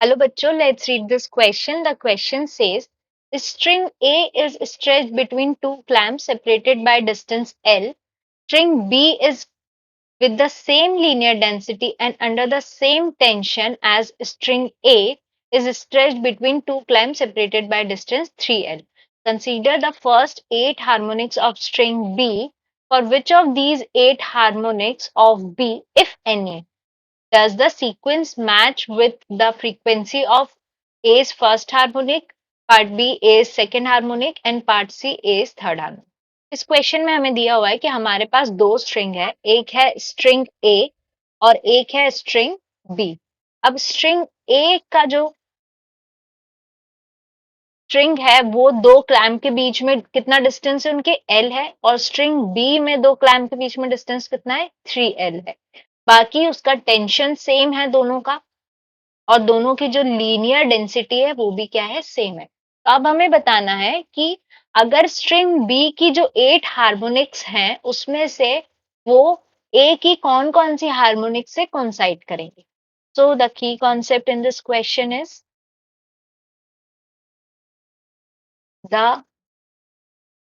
Hello bachcho, let's read this question. The question says, string A is stretched between two clamps separated by distance L. String B is with the same linear density and under the same tension as string A is stretched between two clamps separated by distance 3L. Consider the first 8 harmonics of string B. For which of these 8 harmonics of B, if any, does the sequence match with the frequency of A's first harmonic, part B A's second harmonic and part C A's third harmonic? इस question में हमें दिया हुआ है कि हमारे पास दो string है, एक है स्ट्रिंग ए और एक है स्ट्रिंग बी। अब स्ट्रिंग ए का जो स्ट्रिंग है वो दो क्लैम्प के बीच में कितना डिस्टेंस है उनके एल है, और स्ट्रिंग बी में दो क्लैम्प के बीच में डिस्टेंस कितना है 3L है। बाकी उसका टेंशन सेम है दोनों का, और दोनों की जो लीनियर डेंसिटी है वो भी क्या है, सेम है। तो अब हमें बताना है कि अगर स्ट्रिंग बी की जो 8 हार्मोनिक्स हैं उसमें से वो ए की कौन कौन सी हार्मोनिक से कोइंसाइड करेंगे। So the key concept in this question is the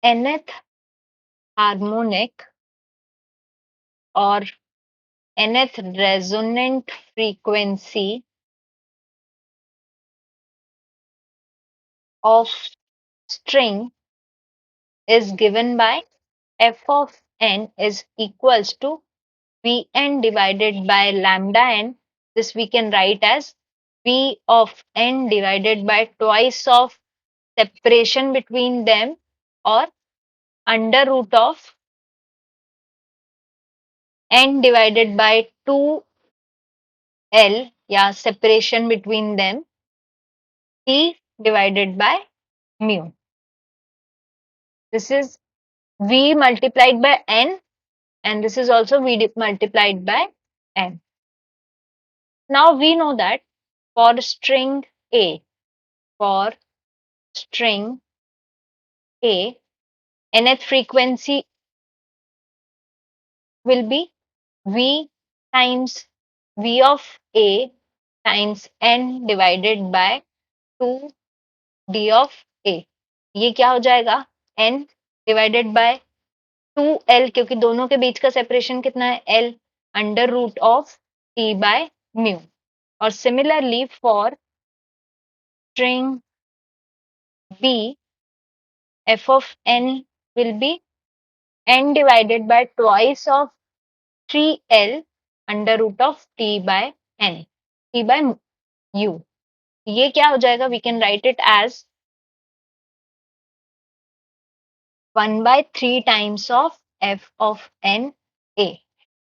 nth harmonic और nth resonant frequency of string is given by f of n is equals to Vn divided by lambda n. This we can write as V of n divided by twice of separation between them, or under root of n divided by 2L, या separation between them T divided by mu. This is V multiplied by n, and this is also V multiplied by n. Now we know that for string A, for string A, nth frequency will be V times V of A times n divided by 2 D of A. ये क्या हो जाएगा, n divided by 2L, क्योंकि दोनों के बीच का separation कितना है L, under root of T by mu. और similarly for string B, f of n will be n divided by twice of 3L under root of T by n, T by u. ये क्या हो जाएगा, we can write it as 1 by 3 times of f of n a.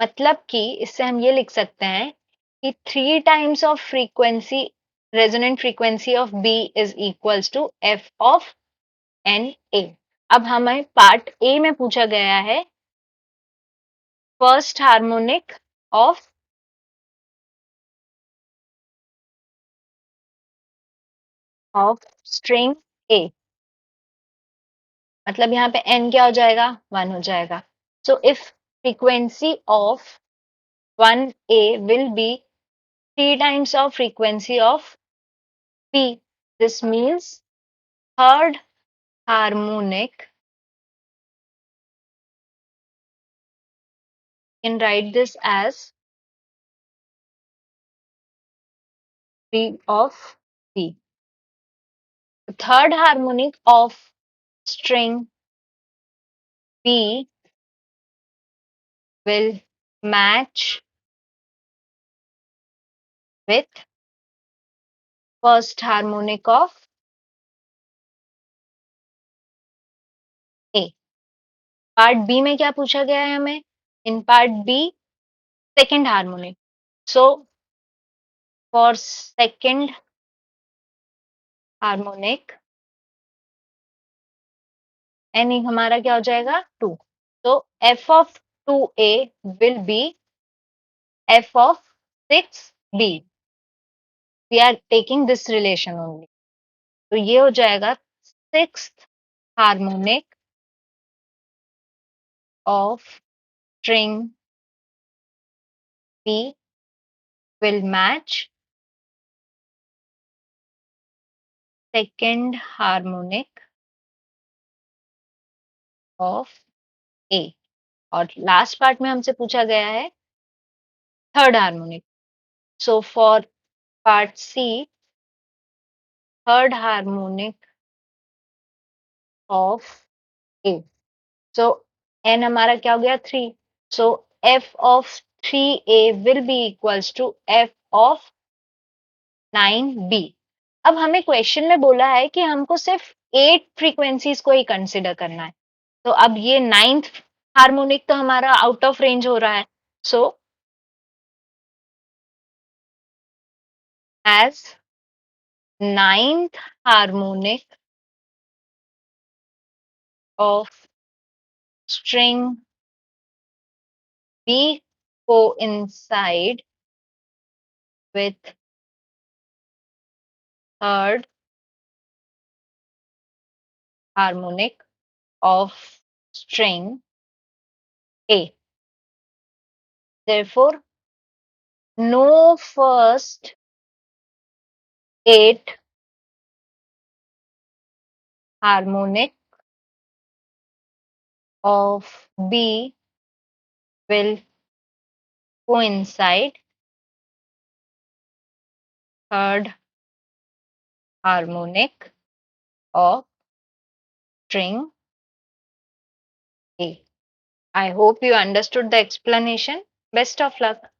मतलब कि इससे हम ये लिख सकते हैं कि 3 times of frequency, resonant frequency of B is equals to f of n a. अब हमें पार्ट ए में पूछा गया है फर्स्ट हार्मोनिक ऑफ स्ट्रिंग ए, मतलब यहाँ पे n क्या हो जाएगा, 1 हो जाएगा। So if frequency of 1A will be 3 times of frequency of P, this means third harmonic, you can write this as 3 of P. The third harmonic of string B will match with first harmonic of A. Part B में क्या पूछा गया है हमें, in part B second harmonic. So for second harmonic N हमारा क्या हो जाएगा 2, तो F of 2A will be F of 6B, we are taking this relation only. तो ये हो जाएगा sixth harmonic of string B will match second harmonic of A। और लास्ट पार्ट में हमसे पूछा गया है third harmonic. So for part C, third harmonic of A. So N हमारा क्या हो गया? 3। So F of 3A will be equals to F of 9B। अब हमें क्वेश्चन में बोला है कि हमको सिर्फ 8 फ्रीक्वेंसीज को ही कंसिडर करना है। तो अब ये नाइन्थ हार्मोनिक तो हमारा आउट ऑफ रेंज हो रहा है। So as ninth harmonic of string B coincide with third harmonic of string A. Therefore, no first 8 harmonic of B will coincide third harmonic of string A. I hope you understood the explanation. Best of luck.